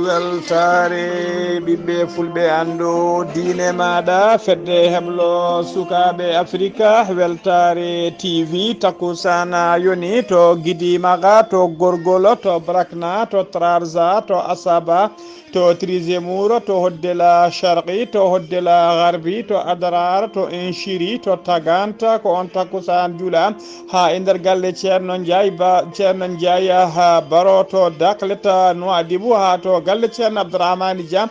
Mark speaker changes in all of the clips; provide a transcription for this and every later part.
Speaker 1: weltare ɓiɓɓe fulɓe andu diine maɗa fedde heblo sukaɓe africa weltare tv takusana yoni to guidimaga to gorgolo to brakna to trarza to asaba to trisémour to hoddela sharqi to hoddela garbi to adarar to inchiri to taganta ko on takusan juula ha e nder galle ceerno ndiaye ha baro to dakleta Nouadhibou ha to galle ceerno Abdourahmane Dia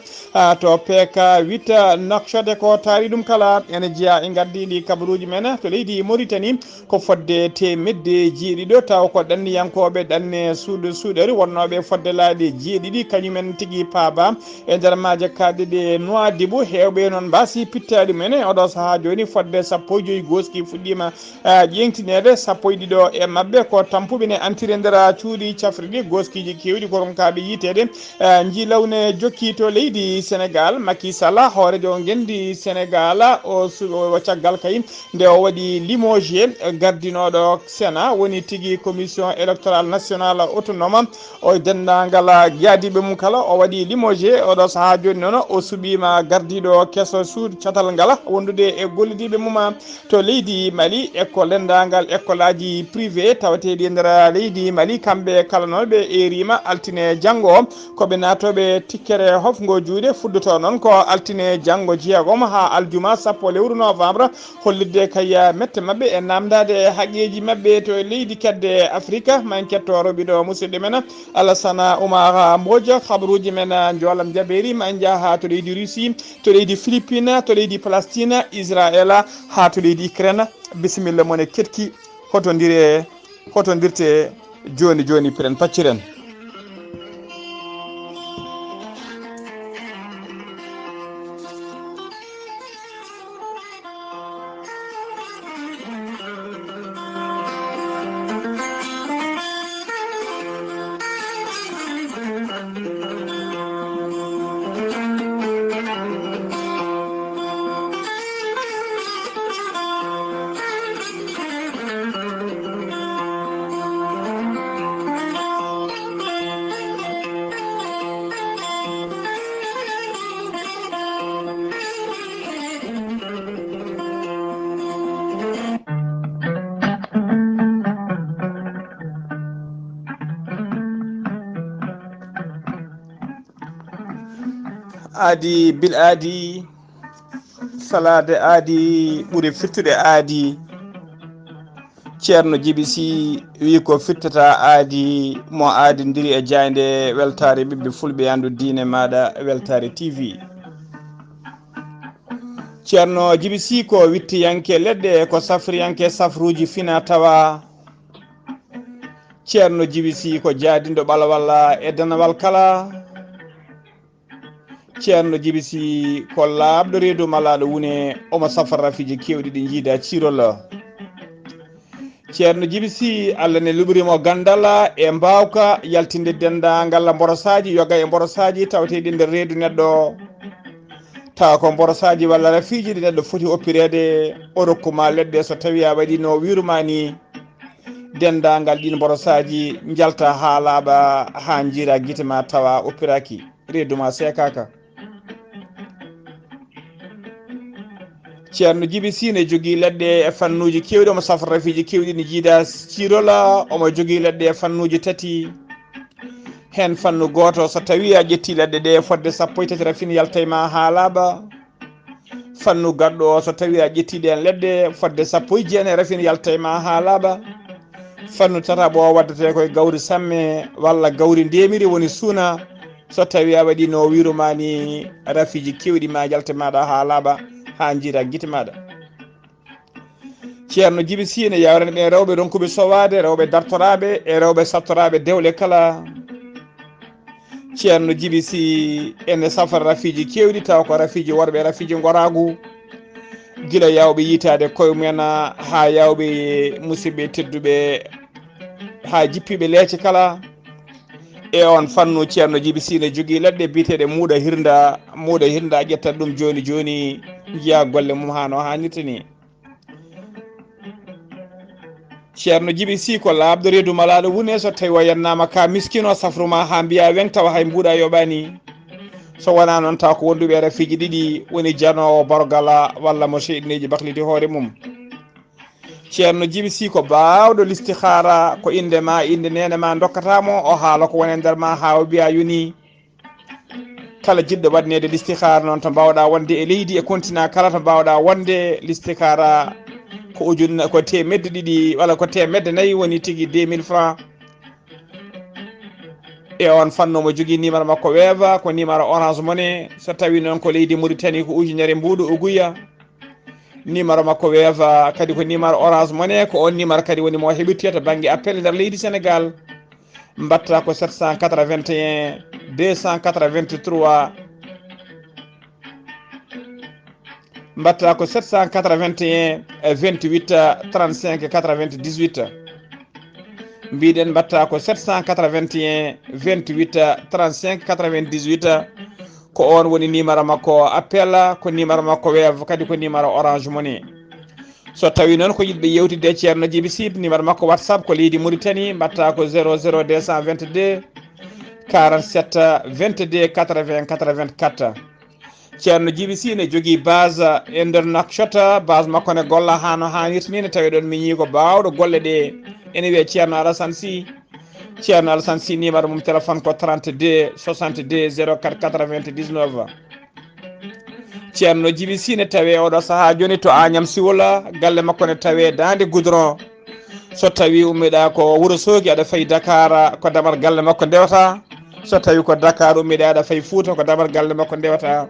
Speaker 1: to peka 8 nokshode ko taari ɗum kala ene jeeya e gaddiɗi kabaruji men to leydi Mauritanie ko fodde temedde jeeɗiɗo taw ko ɗanniyankoɓe ɗanne suuɗori wonnoɓe fodde laaɗi jeeɗiɗi kañumen tigui paaba e nder maaje kadɗeɗe Nouadhibou hewɓe noon mbasi pittadi men oɗo saaha joni fodde 15 goski fuɗɗima ƴengtinede 12 e mabɓe ko tampuɓe ne antiri nder cuuɗi cafriɗi goskiji kewɗi koron kaɓe yitede jilawne jokki to leydi Sénégal Macky Sall hoorejo gendi Sénégal o caggal kay nde o waɗi limogé gardinoɗo Sénat woni tigui commission électorale nationale autonome o dendagal yaadiɓe mum kala o waɗi limogé oɗo saaha joni noon o suɓima gardiɗo kesso suud catal ngal wondude e gollidiɓe mum to leydi Mali école dendagal école aji privé tawateɗi nder leydi Mali kamɓe kala noon ɓe erima altine janggo koɓe natoɓe tikkere hofgo juuɗe fuddoto noon ko altine janggo jeegom ha aljuma 10 lewru novembre hollidde kaya mette mabɓe e namdade haqeji mabɓe to leydi kedde Afrique man kettoroɓe ɗo musidɗo men Alassane Oumar Mbodj habaruji men jolam jaɓeri ma jaaha to leydi Russie to leydi Philippines to leydi Palestine Israël ha to leydi Ukraine bisimilla mon e ketki hotondirte joni piren pacciren. aadi bil aadi salade aadi ɓuuri firtude aadi ceerno Djiby Sy wi ko firtata aadi mo aadidiri e jayde weltare ɓiɓɓe fulɓe andu diine maɗa weltare TV. ceerno Djiby Sy ko wittiyanke leɗɗe ko safriyanke safruji fina tawa ceerno Djiby Sy ko jaadindo ɓalawalla e danawal kala ceerno Djiby Sy ko laaɓɗo reedu malaɗo wune omo safara rafiji kewɗi ɗi jiida cirol. ceerno Djiby Sy Allah ne luɓirimo gandal e mbawka yaltinde dendagal mborosaji yoga e mborosaji tawateɗi nder reedu neɗɗo tawa ko mborosaji walla rafiji ɗi neɗɗo foti oppirede o rokkuma leɗɗe so tawi a waɗi no wirmani dendagal ɗin mborosaji jalta ha laaɓa ha jira guite ma tawa oppiraki reedu ma sekaka. ceerno Djiby Sy ne jogui leɗɗe e fannuji kewɗi omo safra rafiji kewɗi ne jiida cirola omo jogui leɗɗe e fannuji tati hen fannu goto so tawi a ƴetti leɗɗe ɗe fodde 13 rafine yaltay ma ha laaɓa fannu gaɗɗo o so tawi a ƴettiɗe en leɗɗe fodde 19 rafine yaltay ma ha laaɓa fannu tataɓo o waddate koye gawri samme walla gawri ndemiri woni suuna so tawi a waɗi no wirumani rafiji kewɗi ma jalta maɗa ha laaɓa ha jira guite maɗa. ceerno Djiby Sy ne yawrani ɓe rewɓe ronkuɓe sowade rewɓe dartoraɓe e rewɓe sattoraɓe dewle kala. ceerno Djiby Sy ene safara rafiji kewɗi taw ko rafiji worɓe rafiji goragu guila yawɓe yitade koye mumen ha yawɓe musidɓe tedduɓe ha jippiɓe leece kala e on fannu ceerno Djiby Sy ne jogui leɗɗe biteɗe muuɗa hirda ƴettat ɗum joni jiya golle mum ha no hannirta ni. ceerno Djiby Sy ko laabdo reedu malaɗo wune so tawi wayannama ka miskino safruma ha mbiya weng tawa hay mbuɗa yoɓani so wona noon taw ko wonduɓe rafiji ɗiɗi woni janowo borgala walla mo seyɗineji bahliti hoore mum. ceerno Djiby Sy ko bawɗo listihara ko inde ma inde nene ma dokkatamo o haala ko woni nder ma ha o mbiya yoni kala jiɗɗo waɗnede listihara noon to mbawɗa wonde e leydi e continent kala to mbawɗa wonde listihara ko ujunna ko temedde ɗiɗi walla ko temedde nayyi woni tigui 2000 francs e on fanno mo jogui numéro makko weeva ko numéro orange money so tawi noon ko leydi Mauritanie ko ujunere mbuɗo o guya numéro makko weeva kadi ko numéro orange money ko on numéro kadi woni mo heɓirte to banggue appel nder leydi Sénégal mbatta ko 781 283 mbatta ko 781 28 35 98 mbiɗen mbatta ko 781 28 35 98 ko on woni numéro makko appel ko numéro makko weev kadi ko numéro orange money so tawi noon ko yiɗɓe yewtidde ceerno Djiby Sy numéro makko whatsapp ko leydi Mauritanie mbatta ko 00 222 47 22 80 84 ceerno Djiby Sy ne jogui base e nder Nouakchott base makko ne golla hano hannirta ni ne tawi ɗon mi yii ko bawɗo golle ɗe ene wiye ceerno Alassane Sy ceerno Alassane Sy numéro mum téléphone ko 32 62 04 99 ceerno Djiby Sy ne tawi oɗo saaha joni to Agnam Siwola galle makko ne tawi Dande Goudron so tawi ummiɗa ko Wourossogui aɗa fayi Dakar ko damar galle makko ndewata so tawi ko Dakar ummiɗa aɗa fayi Fouta ko damar galle makko ndewata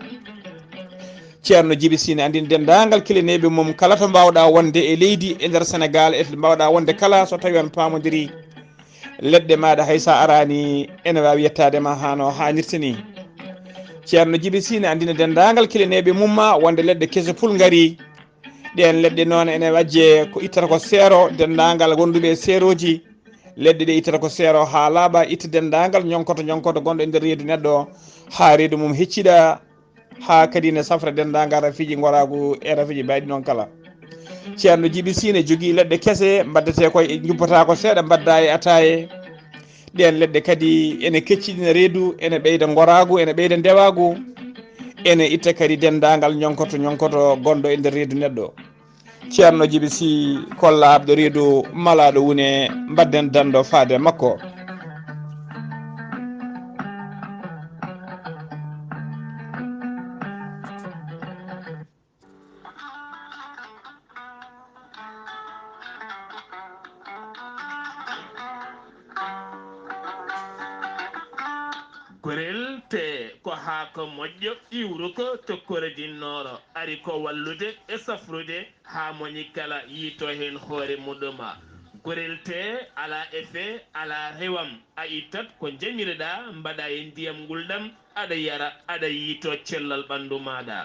Speaker 1: ceerno Djiby Sy ne andini dendagal kilineɓe mum kala to mbawɗa wonde e leydi e nder Sénégal e to mbawɗa wonde kala so tawi on pamodiri leɗɗe maɗa haysa arani ene wawi yettadema hano hannirta ni ceerno Djiby Sy ne andina dendagal kilineɓe mumma wonde leɗɗe kese pul gaari ɗen leɗɗe noon ene wajje ko ittata ko seero dendagal gonduɓe seeroji leɗɗe ɗe ittata ko seero ha laaɓa itta dendagal ñonkoto gonɗo e nder reedu neɗɗo ha reedu mum hecciɗa ha kadi ne safra dendagal rafiji goragu e rafiji mbaɗi noon kala ceerno Djiby Sy ne jogui leɗɗe kese mbaddete koye jubbata ko seeɗa mbadda e ataye ɗen leɗɗe kadi ene kecciɗina reedu ene ɓeyda goragu ene ɓeyda ndewagu ene itta kadi dendagal ñonkoto gonɗo e nder reedu neɗɗo ceerno Djiby Sy kollaɓɗo reedu malaɗo wune mbadden dando faade makko.
Speaker 2: gorel te ko haako moƴƴo iwru ko tokkore dinnooro ari ko wallude e safrude haa moñi kala yiito heen hoore muɗuma gorel te ala effet ala rewam a ittat ko jamireɗa mbaɗa e ndiyam ngulɗam aɗa yara aɗa yiito cellal ɓanndu maɗa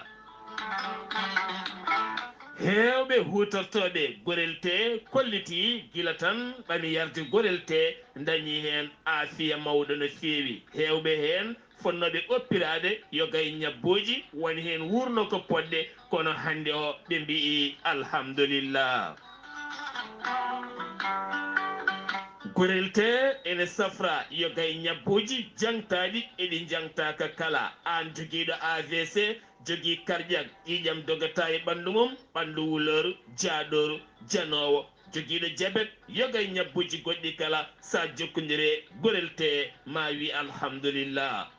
Speaker 2: heewɓe hutortoɓe gorel te kolliti gila tan ɓami yarde gorel te dañi heen aafiya mawɗo no feewi heewɓe heen fonnoɓe oppirade yogay ñabboji woni heen wurno ko poɗɗe kono hannde o ɓe mbi'i alhamdulillah gorel te ene safra yogay ñabboji jangtaɗi eɗi jangtaka kala an joguiɗo AVC jogui cardiaque ƴiƴam dogata e ɓandu mum ɓandu wuleur jaaɗoru janowo joguiɗo diabete yogay ñabbuji goɗɗi kala sa jokkodire gorel te ma wi alhamdulillah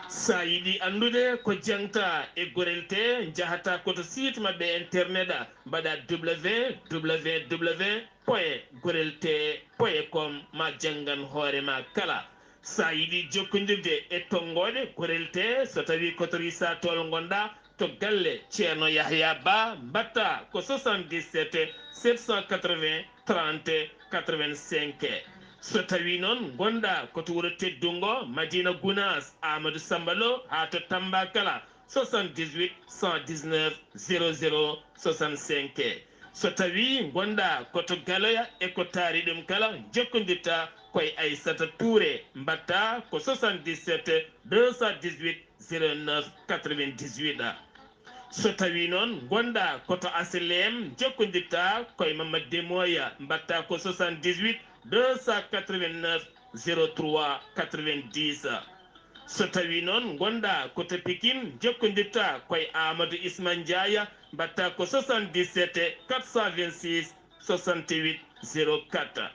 Speaker 2: sa yiɗi andude ko jangta e gorel te jahata koto site mabɓe internet mbaɗa www point gorelte point com ma jangan hoorema kala sa yiɗi jokkodirde e tongoɗe gorel te so tawi kotori sa tol gonɗa to galle ceerno Yahya Ba mbatta ko 77 780 30 85 so tawi noon gonɗa koto wuuro teddungo Madina Gounas Amadou Sambalo ha to Tambakala 78 119 00 65 so tawi gonɗa koto Galoya e ko taari ɗum kala jokkodirta koye Aissata Touré mbatta ko 77 218 09 98 so tawi noon gonɗa koto aslem jokkodirta koye mamadde moya mbatta ko 78 289 03 90 so tawi noon gonɗa koto Pikine jokkodirta koye Amadou Isman Ndiaya mbatta ko 77 426 68 04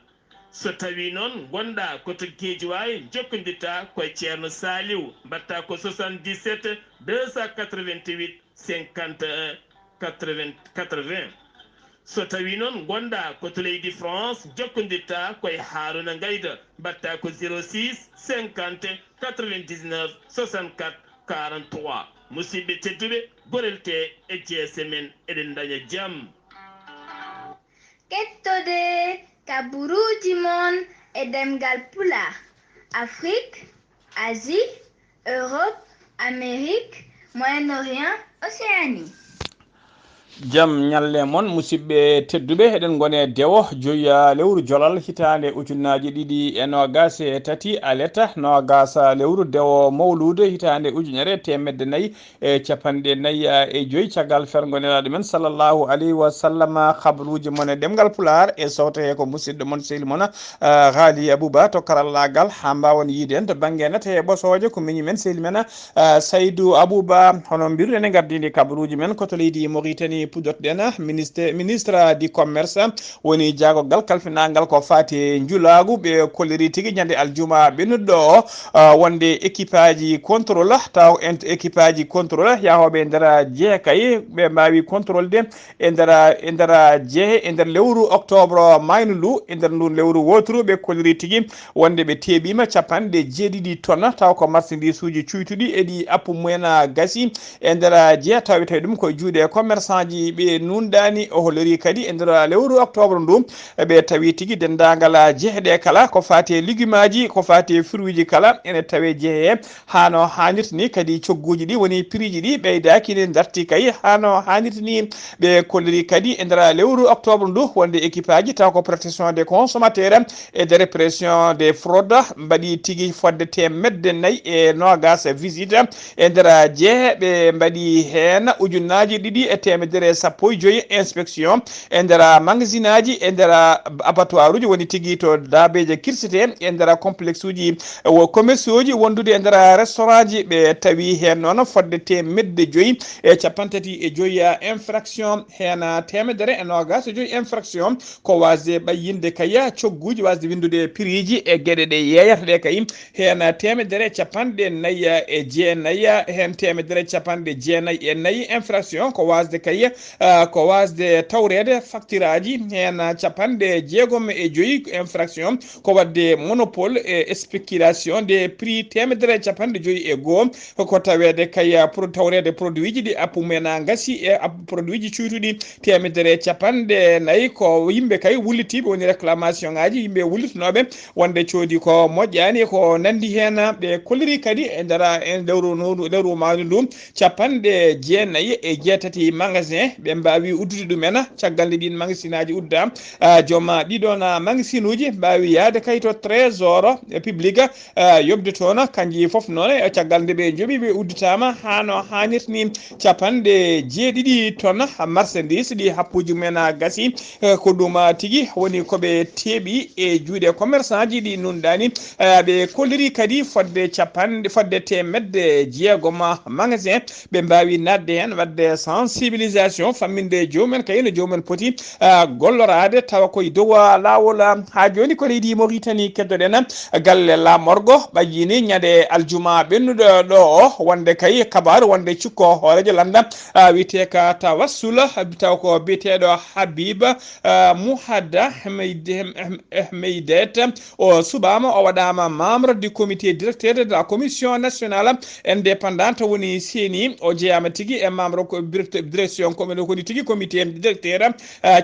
Speaker 2: so tawi noon gonɗa koto Guédiawaye jokkodirta koye ceerno Saliou mbatta ko 77 288 51 80 so tawi noon gonɗa koto leydi France jokkodirta koye Haruna Gayda mbatta ko 06 50 99 64 43 musidɓe tedduɓe gorelte e jeese men eɗen daña jaam.
Speaker 3: Kettode kaburuji mon e ɗemngal pulaar. Afrique, Asie, Europe, Amérique, Moyen-Orient, Océanie.
Speaker 1: jam ñalle mon musidɓe tedduɓe eɗen gone dewo joya lewru jolal hitande ujunnaji ɗiɗi e nogas e tati aletta nogas lewru dewo mawlude hitande ujunere temedde nayyi e capanɗe nayyi e joyyi caggal fergonelaɗo men sallllahu alayhi wa sallam habaruji mon e ɗemgal pular e sawta he ko musidɗo mon sehli moon Ghalii Abuu to karallagal ha mbawon yiide en to banggue nata e ɓosoje ko miñi men sehli men Saydou Abouba hono mbirɗen e gardidi kabaruji men koto leydi Mauritanie pudotɗen ministre du commerce woni jaagogal kalfinangal ko fati njulagu ɓe kolliri tigui ñande aljuma ɓennuɗo o wonde équipe aji contrôle taw équipe aji contrôle yahoɓe e nder jeekay ɓe mbawi contrôle de e nder jeehe e nder lewru octobre maynulu e nder ndu lewru woturu ɓe kolliri tigui wonde ɓe teeɓima capanɗe jeeɗiɗi tonnes taw ko marchandise uji cuytuɗi eɗi appu mumen gasi e nder jeeha tawi tawi ɗum koye juuɗe commerçant ji ɓe nundani o holliri kadi e nder lewru octobre ndu ɓe tawi tigui dendagal jeeheɗe kala ko fati légume aji ko fati fruit ji kala ene tawe jeehe hano hannirta ni kadi cogguji ɗi woni prix ji ɗi ɓeydaki ne darti kay hano hannirta ni ɓe kolliri kadi e nder lewru octobre ndu wonde équipe aji taw ko protection des consommateurs et de répression des fraudes mbaɗi tigui fodde temedde nayyi e nogas visite e nder jeehe ɓe mbaɗi hen ujunnaji ɗiɗi e temedere sappo e joyyi inspection e nder magasin aji e nder abattoir uji woni tigui to dabeje kirsete e nder complexe uji commerce uji wondude e nder restaurant ji ɓe tawi hen noon fodde temedde joyyi e capantati e joyyi infraction hen temedere e nogas e joyyi infraction ko wasde ɓayyinde kaya cogguji wasde windude prix ji e gueɗe ɗe yeyata ɗe kay hen temedere capanɗe nayyi e jeenayyi hen temedere capanɗe jeenayyi e nayyi infraction ko wasde kay ko wasde tawrede facture aji hen capanɗe jeegom e joyyi infraction ko wadde monopole e spéculation des prix temedere capanɗe joyyi e goho ko tawede kay pour tawrede produit ji ɗi appu mumen gasi e produit ji cuytuɗi temedere capanɗe nayyi ko yimɓe kay wullitiɓe woni réclamation ngaji yimɓe wullitinoɓe wonde coodi ko moƴƴani ko nandi hen ɓe kolliri kadi e nder lewru mawdu ndu capanɗe jeenayyi e jeetati magasin ɓe mbawi uddude ɗumen caggal nde ɗin magasin aji udda jooma ɗiɗon magasin uji mbawi yaade kay to trésor public yobde toon kanji foof noon e caggal nde ɓe jooɓi ɓe udditama hano hannirta ni capanɗe jeeɗiɗi tonnes marchandise ɗi happuji mumen gasi ko ɗum tigui woni koɓe teeɓi e juuɗe commerçant ji ɗi nundani ɓe kolliri kadi fodde temedde jeegom magasin ɓe mbawi nadde hen wadde sensibilisation famminde jomumen kayno jomumen poti gollorade tawa koye dow lawol ha joni ko leydi Mauritanie keddoɗen galle lamorgo ɓayyini ñande aljuma ɓennuɗo ɗo o wonde kay kabaru wonde cikko hoorejo landa wiyete ka tawassula taw ko biyeteɗo Habib Mouhadda Hmeydet o subama o waɗama membre du comité directeur de la commission nationale indépendante woni CENI o jeeyama tigui e membre ko direction donc men ko tigi comité directeur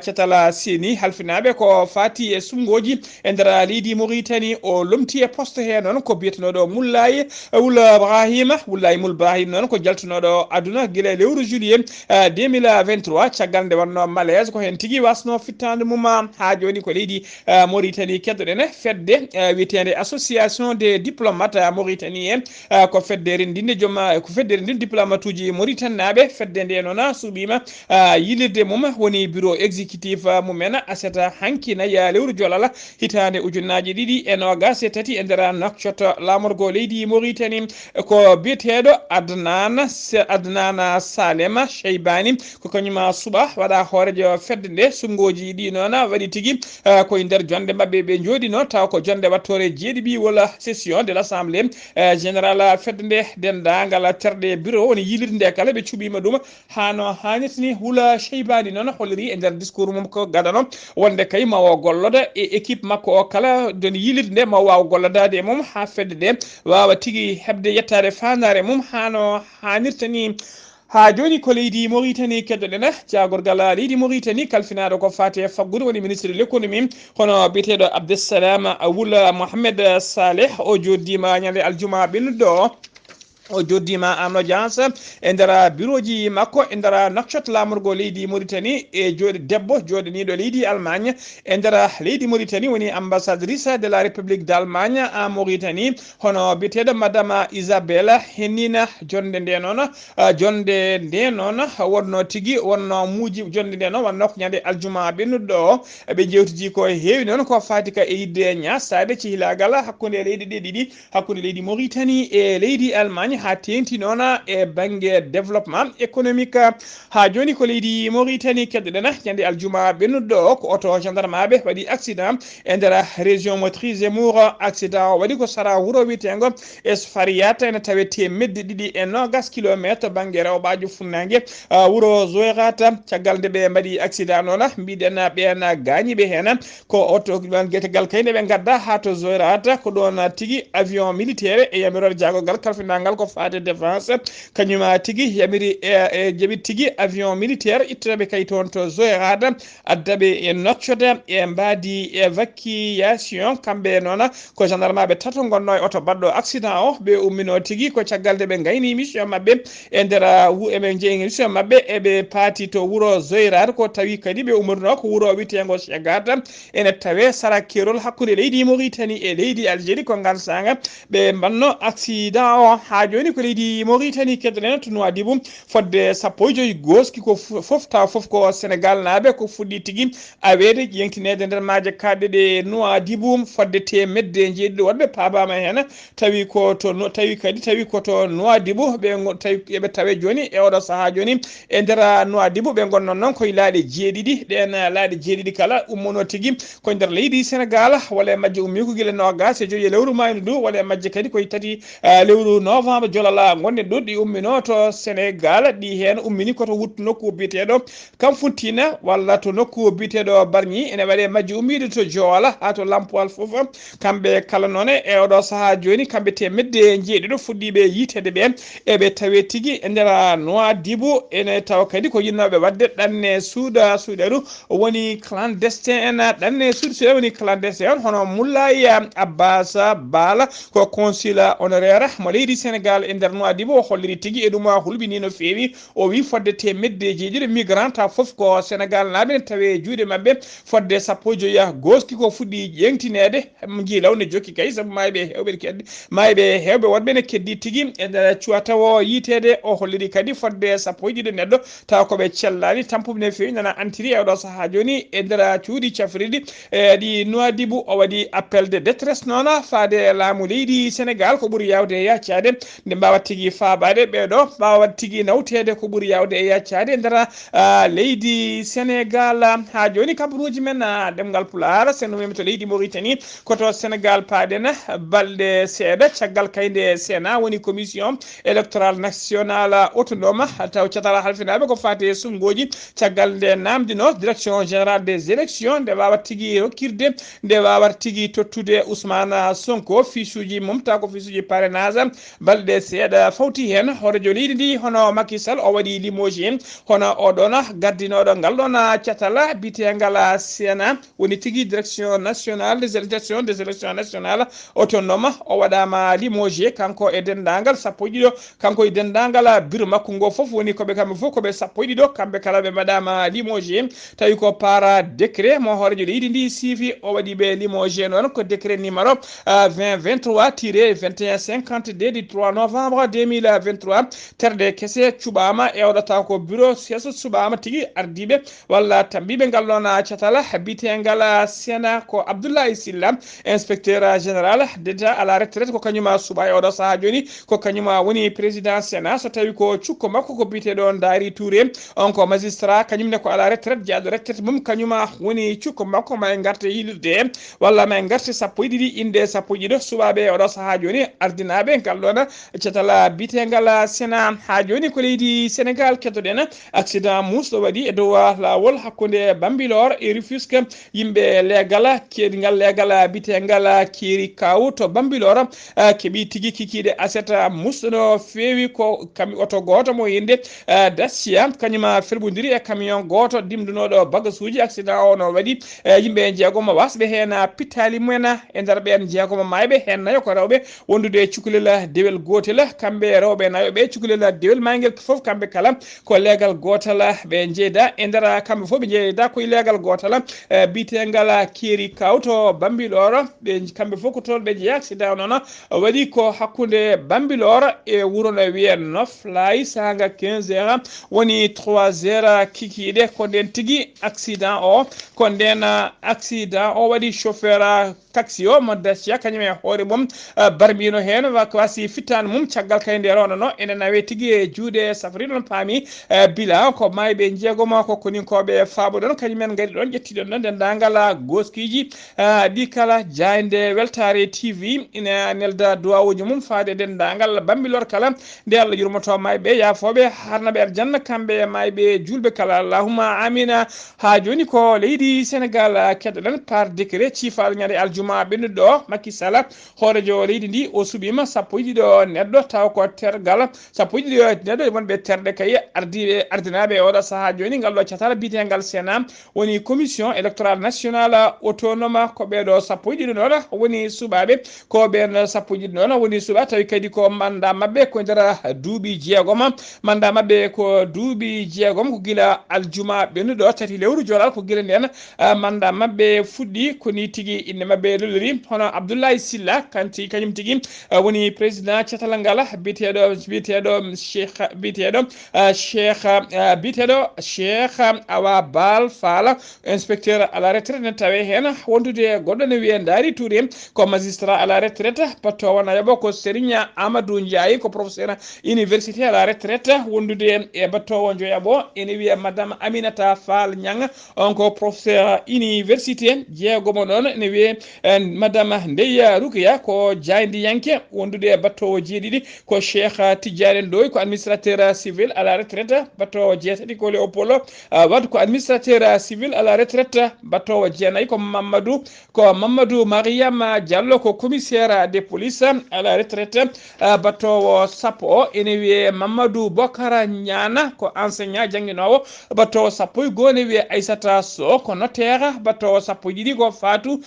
Speaker 1: ciatala seni halfinabe ko fati e sungoji e ndara leydi Mauritanie o lomti e poste he non ko bietenodo Moulay Moulay Mul Ibrahim non ko jaltunodo aduna gila lewru juillet 2023 caggal nde wanno malaise ko hen tigi wasno fittande mum ha joni ko leydi Mauritanie keddoɗen fedde wietende association des diplomates mauritanien ko feddere ndinde joma ko feddere ndin diplomate uji Mauritanie naɓe fedde nde noon suɓima yilirde mum woni bureau exécutif mumen aseta hankina ya lewru jolala hitande ujunnaji ɗiɗi e nogas e tati e nder Nouakchott lamorgo leydi Mauritanie ko biyeteɗo Adnan Salema Cheybani ko kañuma suɓa waɗa hoorejo fedde nde sungoji ɗi noon waɗi tigui koye nder jonde mabɓe ɓe jooɗi noon taw ko jonde wattore jeeɗiɓi walla session de l'assemblée général fedde nde dendagal terɗe bureau woni yilirde nde kala ɓe cuɓima ɗum hano hannirtini Wula Cheybani noon holliri e nder discours mum ko gadano wonde kay mawo golloda e équipe makko o kala don yilirde nde ma wawa gollodade e mum ha fedde nde wawa tigui hebde yettade fandare mum hano hannirtani ha joni ko leydi Mauritanie keddoɗen jagorgal leydi Mauritanie kalfinaɗo ko fate faggudu woni ministre de l'économie hono biteɗo Abdessalam Wula Mohamed Saleh o joddima ñande aljuma ɓennuɗo o joddima en audience e nder bureau ji makko e nder Nouakchott lamorgo leydi Mauritanie e jooɗi debbo joɗaniɗo leydi Allemagne e nder leydi Mauritanie woni ambassadrice de la République d'Allemagne en Mauritanie hono biteɗo madame Isabelle hennina jonde nde noon wonno tigui wonno muuji jonde nde noon wonno ko ñande aljuma ɓennuɗo ɓe jewtiji ko heewi noon ko fati ka e yidde ñastade cihilagal hakkude leydi ɗiɗi hakkude leydi Mauritanie e leydi Allemagne ha tenti noon e banggue développement économique ha joni ko leydi Mauritanie keddoɗen ñande aljuma ɓennuɗo ko auto gendarmeɓe waɗi accident e nder région motrice Zemmour accident o waɗi ko sara wuuro wiyetego Esfariat ene tawe temedde ɗiɗi e nogas kilométre banggue rewɓaji funnague wuuro Zoyrat caggal nde ɓe mbaɗi accident noon mbiɗen ɓen gañiɓe hen ko auto guetegal kayne ɓe gadda ha to Zoyrat ko ɗon tigui avion militaire e yamirore jagogal kalfinangal ko fate défense kañuma tigui yamiri e jaɓi tigui avion militaire ittoɓe kay toon to Zoyrat addaɓe e Nouakchott e mbadi évacuation kamɓe noon ko gendarmeɓe tato gonno e auto baɗɗo accident o ɓe ummino tigui ko caggal nde ɓe gayni mission mabɓe e nder eɓe jeeyi mission mabɓe eɓe paati to wuuro Zoyrat ko tawi kadi ɓe umurno ko wuuro witego Chegat ene tawe sara kerol hakkude leydi Mauritanie e leydi Algérie ko gansaga ɓe mbanno accident o ha joni ko leydi Mauritanie keddoɗen to Nouadhibou fodde sappo e joyi goski ko foof taw foof ko Sénégal naɓe ko fuɗɗi tigui awede ƴengtinede nder maaje kadɗe ɗe Nouadhibou fodde temedde jeeɗiɗo wonɓe pabama hen tawi ko to Nouadhibou ɓe tawi eɓe tawe joni e oɗo saaha joni e nder Nouadhibou ɓe gonnon noon koye laaɗe jeeɗiɗi ɗen laaɗe jeeɗiɗi kala ummono tigui koye nder leydi Sénégal walla e majje ummi ko guila nogas e joyi e lewru mayno ndu walla e majje kadi koye tati lewru novembre jolala gonɗe ɗo ɗi ummino to Sénégal ɗi hen ummini koto wuttu nokku biteɗo Kamfountine walla to nokku biteɗo Bargny ene waɗe majji ummide to Joala ha to Lampoal foof kamɓe kala noon e oɗo saaha joni kamɓe temedde jeeɗiɗo fuɗɗiɓe yitede ɓen eɓe tawe tigui e nder Nouadhibou ene taw kadi ko yinnoɓe wadde ɗanne suuɗaru woni clandestin ɗanne suuɗa woni clandestin on hono Moulay Abbas Bala ko consul honoraire mo leydi Sénégal e nder Nouadhibou o holliri tigui e ɗum hulɓini no fewi o wi fodde temedde jeeɗiɗo migrant ta foof ko Sénégal naɓe ne tawe juuɗe mabɓe fodde sappo joyiya goski ko fuɗɗi ƴengtinede jiilaw ne jokki kay saabu mayɓe hewɓe keddi mayɓe hewɓe wonɓe ne keddi tigui e nder cuwatawo yitede o holliri kadi fodde sappo e ɗiɗi neɗɗo taw koɓe cellani tampuɓe ne fewi nana antiri e oɗo saaha joni e nder cuuɗi cafriɗi ɗi Nouadhibou o waɗi appel de détresse noon faade laamu leydi Sénégal ko ɓuuri yawde e yaccade nde mbawat tigui faabade ɓeɗo mbawat tigui nawtede ko ɓuuri yawde e yaccade e nder leydi Sénégal ha joni kabaruji men ɗemngal pulaar sen wimi to leydi Mauritanie koto Sénégal paaɗen balɗe seeɗa caggal kayde Sénat woni commission électorale nationale autonome taw catala halfinaɓe ko fate sungoji caggal nde namdino direction générale des élections nde wawat tigui rokkirde nde wawat tigui tottude Ousmane Sonko fiche uji mum taw ko fiche uji parrainage balɗe balɗe seeɗa fawti hen horejo leydi ndi hono Macky Sall o waɗi limoji en hono oɗon gardinoɗo ngal ɗon catala bitegal Sénat woni tigui direction nationale des élections nationales autonome o waɗama limoji kanko e dendagal sappo e ɗiɗo kanko e dendagal bureau makko ngo foof woni koɓe kamɓe fof koɓe sappo e ɗiɗo kamɓe kala ɓe mbaɗama limoji en tawi ko par décret mo horejo leydi ndi siifi o waɗi ɓe limoji noon ko décret numéro 2023-2150 du 3 novembre 2023 terde kese cuɓama e oɗata ko bureau seeso suɓama tigui ardiɓe walla tambiɓe ngal ɗon catala bitegal Sénat ko Abdoulaye Sylla inspecteur général d'état à la retraite ko kañuma suɓa e oɗo saaha joni ko kañuma woni président Sénat so tawi ko cukko makko ko biteɗo Dari Touré on ko magistrat kañumne ko à la retraite jaaɗo retraite mum kañuma woni cukko makko ma en garte yilirde walla ma en garte sappo e ɗiɗi inde sappo e ɗiɗo suɓaɓe oɗo saaha joni ardinaɓe ngal ɗon catala bitegal Sénat ha joni ko leydi Sénégal kettoɗen accident musɗo waɗi e dow lawol hakkude Bambilor e Rufisque yimɓe leegal keɗigal leegal bitegal Kiri Kaw to Bambilor keeɓi tigui kikiɗe aseta musɗo no feewi ko kami oto goto mo yinde Dacia kañuma felɓodiri e camion goto dimdunoɗo bagage uji accident o no waɗi yimɓe jeegomo wasɓe hen pittali mumen e nder ɓen jeegomo mayɓe hen nayo ko rewɓe wondude cukalel dewel gotel kamɓe rewɓe nayoɓe cukalel dewel maguel foof kamɓe kala ko leegal gotal ɓe jeeyda e nder kamɓe foof ɓe jeeyda koye leegal gotal bitegal Kiri Kaw to Bambilor ɓe kamɓe foof ko toon ɓe jeeya accident noon waɗi ko hakkude Bambilor e wuuro no wiye Noflay sanga 15 heures woni 3 heures kikiɗe ko nden tigui accident o ko nden accident o waɗi chauffeur taxi o mo Dacia kañum e hoore mum barmino hen wasi fittani mum caggal kay nde ronno ene nawe tigui e juuɗe safari ɗon paami bilan ko mayɓe jeegomo ko koninkoɓe faabo ɗon kañumen gaari ɗon ƴettiɗon ɗon dendagal goskiji ɗi kala jayde weltare TV ina nelda duwawuji mum faade dendagal Bambilor kala nde Allah yurmoto mayɓe yafoɓe harnaɓe arjanna kamɓe mayɓe julɓe kala allahumma amina ha joni ko leydi Sénégal keddoɗen par décret cifal ñande aljuma ɓennuɗo Macky Sall horejo leydi ndi o suɓima sappo e ɗiɗo neɗɗo taw ko tergal sappo e ɗiɗo neɗɗo wonɓe terɗe kay ardiɓe ardinaɓe oɗo saaha joni ngal ɗo catala bitegal Sénat woni commission électorale nationale autonome ko ɓeɗo sappo e ɗiɗo noon woni suɓaɓe ko ɓen sappo e ɗiɗo noon woni suɓa tawi kadi ko manda mabɓe ko nder duuɓi jeegom manda mabɓe ko duuɓi jeegom ko guila aljuma ɓennuɗo tati lewru jolal ko guila nden manda mabɓe fuɗɗi koni tigui inde mabɓe lolori hono Abdoulaye Sylla kanti kañum tigui woni président catal ngal biteɗo Cheikh Awa Bal Fall inspecteur à la retraite ne tawe hen wondude goɗɗo ne wiye Dari Touré ko magistrat à la retraite pattowo nayoɓo ko Serigne Amadou Ndiaye ko professeur université à la retraite wondude e battowo joyaɓo ene wiye madame Aminata Fall Niang on ko professeur université jeegomo noon ne wiye madame Ndeya Rukiya ko jaydiyanke wondude battowo jeeɗiɗi ko Cheikh Tidiane Ndoye ko administrateur civil à la retraite battowo jeetati ko Léopold Wade ko administrateur civil à la retraite battowo jeenayyi ko Mamadou Mariam Diallo ko commissaire des polices à la retraite battowo sappo o ene wiye Mamadou Bokara Niana ko enseignant jangguinowo battowo sappo e goho ne wiye Aissata Sow ko notaire battowo sappo e ɗiɗi ko Fatou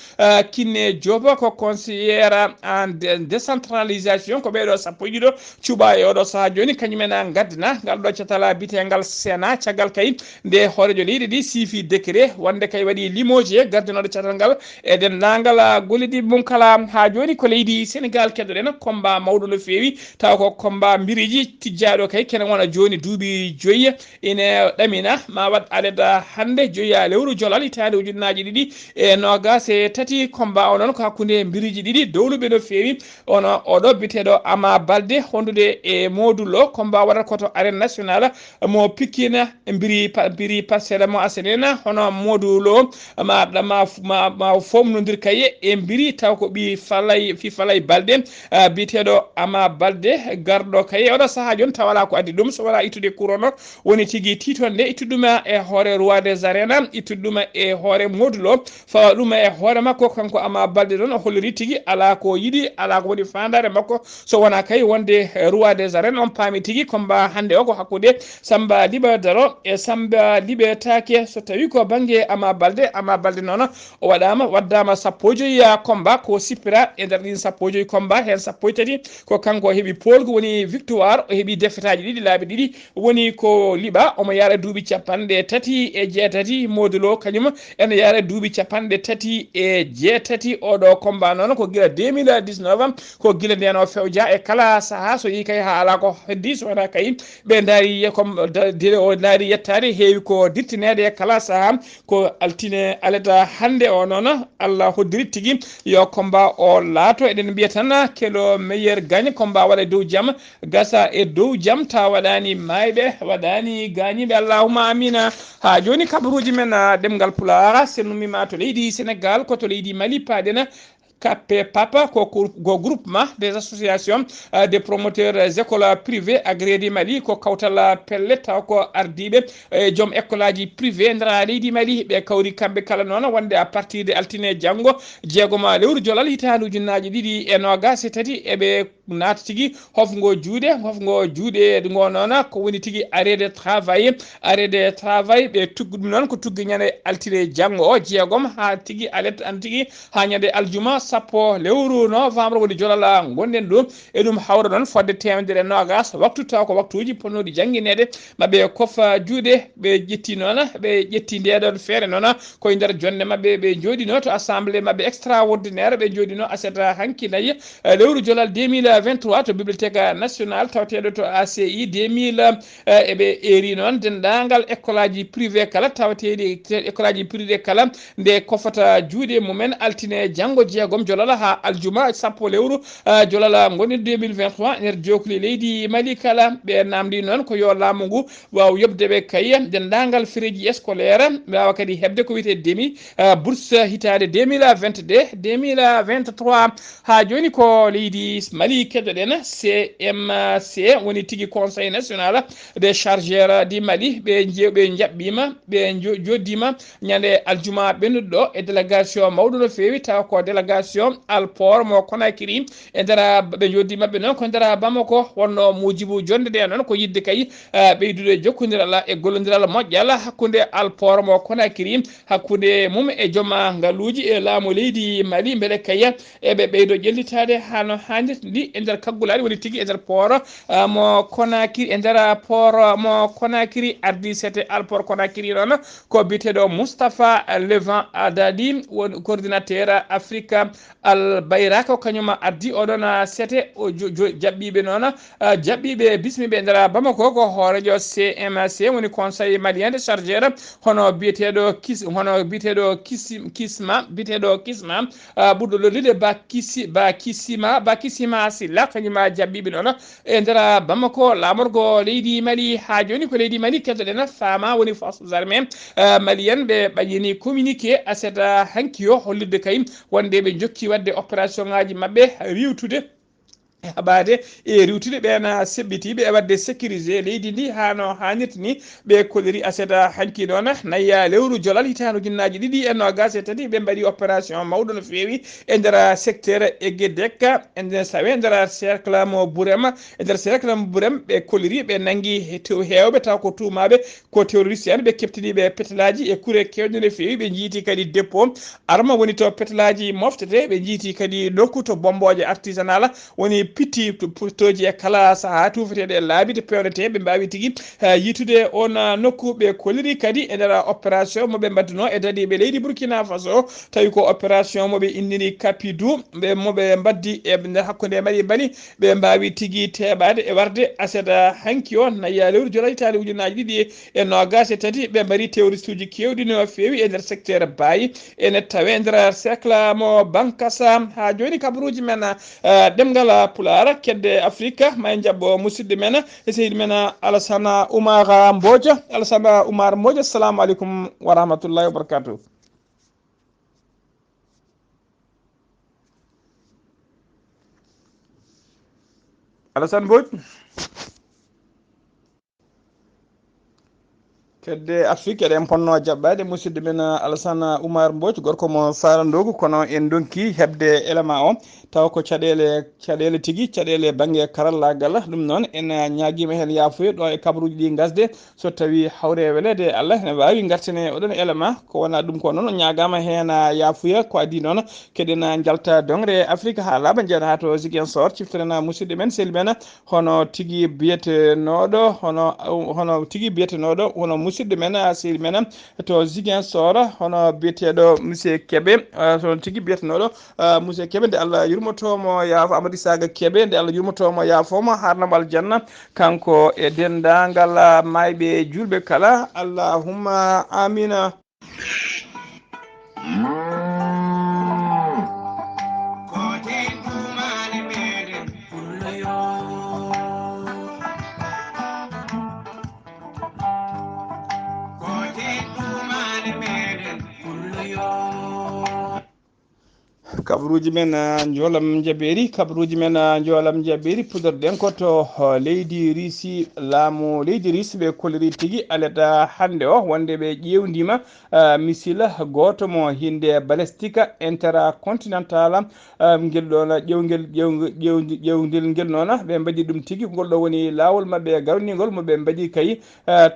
Speaker 1: Kiné Diop ko conseillère en décentralisation ko ɓeɗo sappo e ɗiɗo cuuɓa e oɗo saaha joni kañumen gaddina ngal ɗo catala bitegal Sénat caggal kay nde horejo leydi ɗi siifi décret wonde kay waɗi limoji e gardinoɗo catal ngal e dendagal gollidiɓe mum kala ha joni ko leydi Sénégal keddoɗen combat mawɗo no fewi taw ko combat mbiriji tijjaɗo kay kene wona joni duuɓi joyyi ine ɗamina ma wat aleda hande joyya lewru jolal hitande ujunnaji ɗiɗi e nogas e tati combat o noon ko hakkude mbiriji ɗiɗi dowluɓe no fewi ono oɗo biteɗo Ama Baldé hondude e modulo combat waɗata koto arène nationale mo Pikine mbiri parcelle mo asenena hono modulo ma fomnodir kaye e mbiri taw ko ɓi falay Baldé biteɗo Ama Baldé garɗo kaye oɗo saaha joni tawala ko addi ɗum so wona ittude couronne woni tigui titonde ittuɗuma e hoore roi des arènes ittuɗuma e hoore modulo fawa ɗum e hoore makko kanko Ama Baldé ɗon o holliri tigui ala ko yiiɗi ala ko woni fandare makko so wona wona kay wonde roi des arènes on paami tigi combat hande o ko hakkude Samba Liba Daro e Samba Libe Take so tawi ko banggue Ama Balde noon o waddama sappo joyi combat ko sippira e nder ɗin sappo joyi combat hen sappo e tati ko kanko heeɓi polgu woni victoire o heeɓi defetaji ɗiɗi laabi ɗiɗi woni ko Liba omo yaara duuɓi capanɗe tati e jeetati modulo kañum ene yaara duuɓi capanɗe tati e jeetati oɗo combat noon ko guila 2019 ko guila nden o fewja e kala saaha so yi kay ha ala ko heddi so wona kay ɓe daari comme o daari yettade heewi ko dittinede e kala saaha ko altine alata hande o noon Allah hoddiri tigui yo combat o laato eɗen mbiya tan kelo meilleur gagne combat waɗa dow jaam gasa e dow jaam ta waɗani mayɓe waɗani gañiɓe allahuma amina ha joni kabaruji men ɗemgal pulaar sennumima to leydi Sénégal ko to leydi Mali paɗena Kappe Papa ko groupement des associations des promoteurs écoles privées agréées Mali ko kawtal pelle taw ko ardiɓe joom école aji privé ndara leydi Mali ɓe kawri kamɓe kala noon wonde à partir de altine janggo jeegoma lewru jolal hitande ujunnaje ɗiɗi e nogas e tati eɓe naata tigui hofgo juuɗe ngo noon ko woni tigui arrêt de travail ɓe tuggu ɗum noon ko tuggu ñande altine janggo o jeegom ha tigui alet an tigui ha ñande aljuma sappo lewru novembre woni jolal gonɗen ɗo e ɗum hawra noon fodde temedere nogas waktu taw ko waktuji ponnoɗi jangguinede maɓe kofa juuɗe ɓe ƴetti noon ɓe ƴetti ndeɗon feere noon koye nder jonde mabɓe ɓe jooɗino to assemblée mabɓe extraordinaire ɓe jooɗino aseta hankilayi lewru jolal 2023 to bibliothèque nationale tawateɗo to ACI 2000 eɓe eri noon dendagal école aji privé kala tawateɗi école aji privé kala nde kofata juuɗe mumen altine janggo jeegom jolal ha aljuma sappo lewru jolal goni 2023 nder jokuli leydi Mali kala ɓe namdi noon ko yo laamu ngu waw yobdeɓe kay dendagal féréji scolaire wawa kadi hebde ko wiyete demi bourse hitade 2022 2023 ha joni ko leydi Mali keddoɗen CMC woni tigui conseil national des chargeurs du Mali ɓe jaɓɓima ɓe joddima ñande aljuma ɓennuɗo e délégation mawɗo no fewi taw ko délégation alport mo Conakry e nder ɓe joddi mabɓe noon ko nder Bamako wonno mujibu jonde nde noon ko yidde kay ɓeydude jokkodiral e gollodiral moƴƴal hakkude alport mo Conakry hakkude mum e jooma ngaluji e laamu leydi Mali beele kay eɓe ɓeydo ƴellitade hano hannirta ndi e nder kaggulaɗi woni tigui e nder port mo Conakry e nder port mo Conakry ardi sete alport Conakry noon ko biteɗo Moustapha Levant Adadi woni coordinateur Afrique al bayraka kañum addi oɗon sete o jaɓɓiɓe noon jaɓɓiɓe bismiɓe nder Bamako ko hoorejo CMC woni conseil malien de chargeur hono biteɗo kisma ɓurɗo lollude ba kisima silla kañum jaɓɓiɓe noon e nder Bamako lamorgo leydi Mali ha joni ko leydi Mali keddoɗen fama woni forces armées malien ɓe ɓaƴini communiqué aseta hankiyo hollirde kay wonde ɓe jokki wadde opération ngaji mabɓe riwtude haɓade e riwtude ɓen seɓɓitiɓe e wadde sécurisé leydi ndi hano hannirta ni ɓe kolliri aseda hanki noon nayya lewru jolal hitande ujunnaje ɗiɗi e nogas e tati ɓe mbaɗi opération mawɗo no fewi e nder secteur Guédek e nder sawe nder cercle mo Bourem e nder cercle mo Bourem ɓe kolliri ɓe nangui hewɓe taw ko tumaɓe ko terroriste en ɓe keptiniɓe pétalaji e kuure kewɗe no fewi ɓe jiiti kadi dépôt arma woni to pétalaji moftete ɓe jiiti kadi nokku to bomboje artisanal woni pitti toji e kala saaha tufateɗe e laabi to pewnete ɓe mbawi tigui yitude on nokku ɓe kolliri kadi e nder opération moɓe mbaddino e dadiɓe leydi Burkina Faso tawi ko opération moɓe indini Kapidou ɓe moɓe mbaddi e nder hakkude Mali Bali ɓe mbawi tigui teɓade e warde aseda hanki o nayya lewru jolay hitande ujunnaje ɗiɗi e nogas e tati ɓe mbaɗi terroriste uji kewɗi no fewi e nder secteur Bayi ene tawe nder cercle mo Bankassa ha joni kabaruji men ɗemgal pulaar kedde Afrique may jabbo musidɗo men e seydi men Alassane Oumar Mbodj assalamu aleykum wa rahmatullahi wa barakatuh. Alassane Mbodj. kedde Afrique eɗen ponno jaɓɓade musidɗo men Alassane Oumar Mbodj gorko mo Sara Ndogu kono en donki hebde élément o taw ko caɗele tigui caɗele banggue karallagal ɗum noon en ñaguima hen yafuya ɗo e kabaruji ɗi gasde so tawi hawre welede Allah ne wawi gartene oɗon élément ko wona ɗum ko noon ñagama hen yafuya ko adi noon keɗen jalta dongre Afrique ha laaɓa jeeɗa ha to Ziguinchor ciftenen musidɗo men sehli men hono tigui biyetenoɗo hono tigui biyetenoɗo hono musidɗo men sehli men to Ziguinchor hono biyeteɗo monsieur Kébé toon tigui biyetenoɗo monsieur Kébé nde Allah yurmotomo yaafo Amadou Isaga Kébé nde Allah yurmotomo yaafomo harnamo aljanna kanko e dendagal mayɓe julɓe kala allahumma amina. kabaruji men jolam jaɓeri kabaruji men jolam jaɓeri pudorɗen ko to leydi Risi laamu leydi Risi ɓe koliri tigui aleta hande o wonde ɓe ƴewdima misila goto mo hinde balistique intercontinental guel ɗon ƴewdel guel noon ɓe mbaɗi ɗum tigui ngol ɗo woni lawol mabɓe garnigol moɓe mbaɗi kay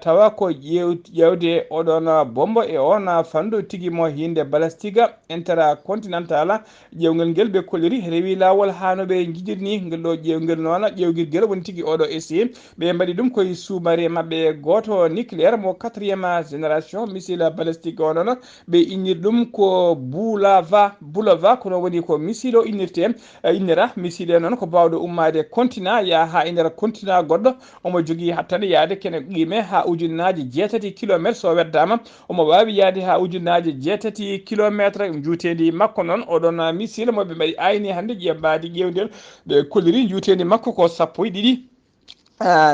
Speaker 1: tawa ko ƴewde oɗon bombo e on fandu tigui mo hinde balistique intercontinental ƴewgel guel ɓe koliri rewi lawol hanoɓe jiɗirni ngel ɗo ƴewgel noon ƴewgel guel woni tigui oɗo essayé ɓe mbaɗi ɗum koye sous-marin mabɓe goto nucléaire mo 4e génération missile balistique o noon ɓe innir ɗum ko boulava kono woni ko missile o innirte innira missile e noon ko bawɗo ummade continent ya ha e nder continent goɗɗo omo jogui hattane yaade kene qime ha ujunnaje 6 kilométre so weddama omo wawi yaade ha ujunnaje 6 kilométre juutendi makko noon oɗon missile moɓe mbaɗi ayni hande ƴembadi ƴewdel ɓe koliri juutendi makko ko 12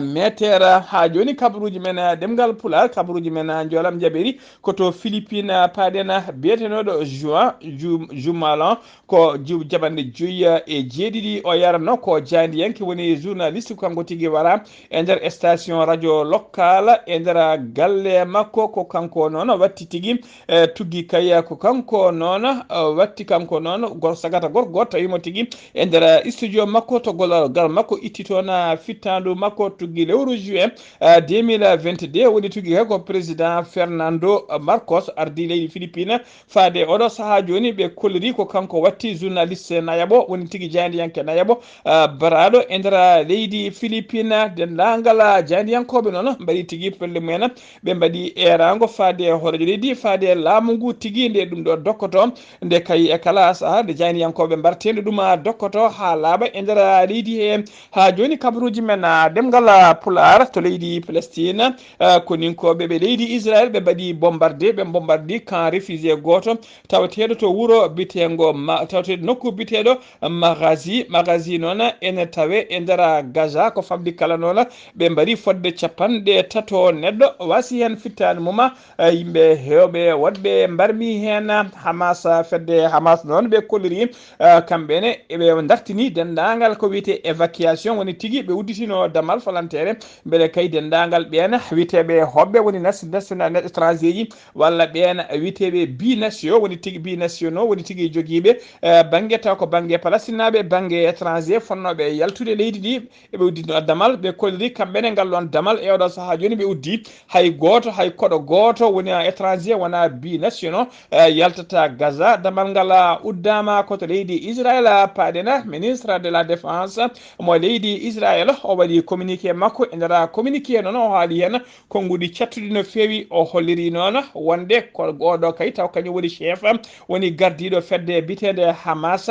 Speaker 1: métere ha joni kabaruji men ɗemngal pulaar kabaruji men jolam jaɓeri koto Philippine paɗen biyetenoɗo jumalan ko jaɓanɗe 5 o yarano ko jandiyanke woni journaliste kanko tigui wara e nder station radio local e nder galle makko ko kanko noon watti tigui tuggi kay ko kanko noon watti kanko noon gor sagata gorgo tawimo tigui e nder studio makko to golgal makko itti toon fittandu makko ko tuggi lewru juin 2022 woni tuggi ko président Fernando Marcos ardi leydi Philippine faade oɗo saaha joni ɓe kolliri ko kanko watti journaliste nayaɓo woni tigui jandiyanke nayaɓo baraɗo e nder leydi Philippine dendagal jandiyankoɓe noon mbaɗi tigui pelle mumen ɓe mbaɗi erago faade horejo leydi faade laamu ngu tigui nde ɗum ɗo dokkoto nde kay e kala saaha nde jandiyankoɓe mbartede ɗum dokkoto ha laaɓa e nder leydi he ha joni kabaruji men ɗemngal pulaar to leydi Palestine koninkoɓe ɓe leydi Israël ɓe mbaɗi bombardé camp réfugié goto tawateɗo to wuuro bitego tawateɗo nokku biteɗo magazi noon ene tawe e nder Gaza ko famɗi kala noon ɓe mbaɗi fodde 3 neɗɗo wasi hen fittade muma yimɓe hewɓe wodɓe mbarmi hen Hamas fedde Hamas noon ɓe kolliri kamɓene ɓe dartini dendagal ko wiyete évacuation woni tigui ɓe udditino damal falantere beele kay dendagal ɓen witeɓe hoɓɓe woni national étranger ji walla ɓen witeɓe binationaux woni tigui binationaux woni tigui joguiɓe banggue taw ko banggue palestinaɓe banggue étranger fonnoɓe yaltude leydi ndi eɓe udditino damal ɓe kolliri kamɓene ngallon damal e oɗo saaha joni ɓe uddi hay koɗo goto woni étranger wona binationaux yaltata Gaza damal ngal uddama koto leydi Israël paɗena ministre de la défense mo leydi Israël o waɗi communiqué makko e nder communiqué noon o haali hen konguɗi cattuɗi no fewi o holliri noon wonde ko oɗo kay taw kañum woni chef woni gardiɗo fedde bitede Hamas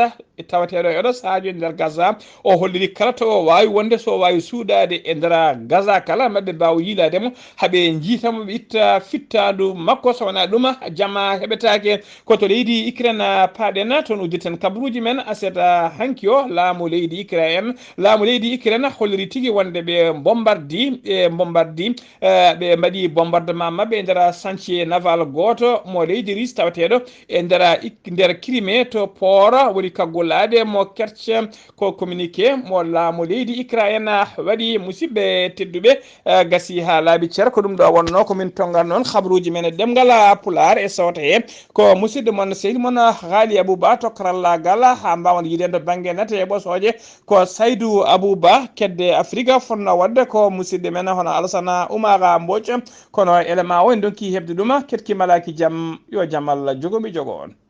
Speaker 1: tawateɗo e oɗo saaha joni nder Gaza o holliri kala to o wawi wonde so wawi suuɗade e nder Gaza kala mabɓe mbawa yiilademo haaɓe jiitamo ɓe itta fittandu makko so wona ɗum jamma heɓetake koto leydi Ukraine paɗen toon udditen kabaruji men aseta hanki o laamu leydi Ukraine holliri tigui wonde ɓe bombardi ɓe mbaɗi bombardement mabɓe e nder chantier naval goto mo leydi Russie tawateɗo e nder Crimée to port woni kaggol hollade mo kerce ko communiqué mo laamu leydi Ukraine waɗi musidɓe tedduɓe gasi ha laaɓi cer ko ɗum ɗo wonno komin tongan noon habruji men ɗemgal pulaar e sawta he ko musidɗo mon sehil mon Ghalii Abuu to karallagal ha mbawan yiden to banggue nete e ɓosoje ko Saydou Abou Ba kedde Afrique fonno wadde ko musidɗo men hono Alassane Oumar Mbodj kono élément o en donki hebde ɗum ketki malaki jaam yo jaam Allah jogomi jogo on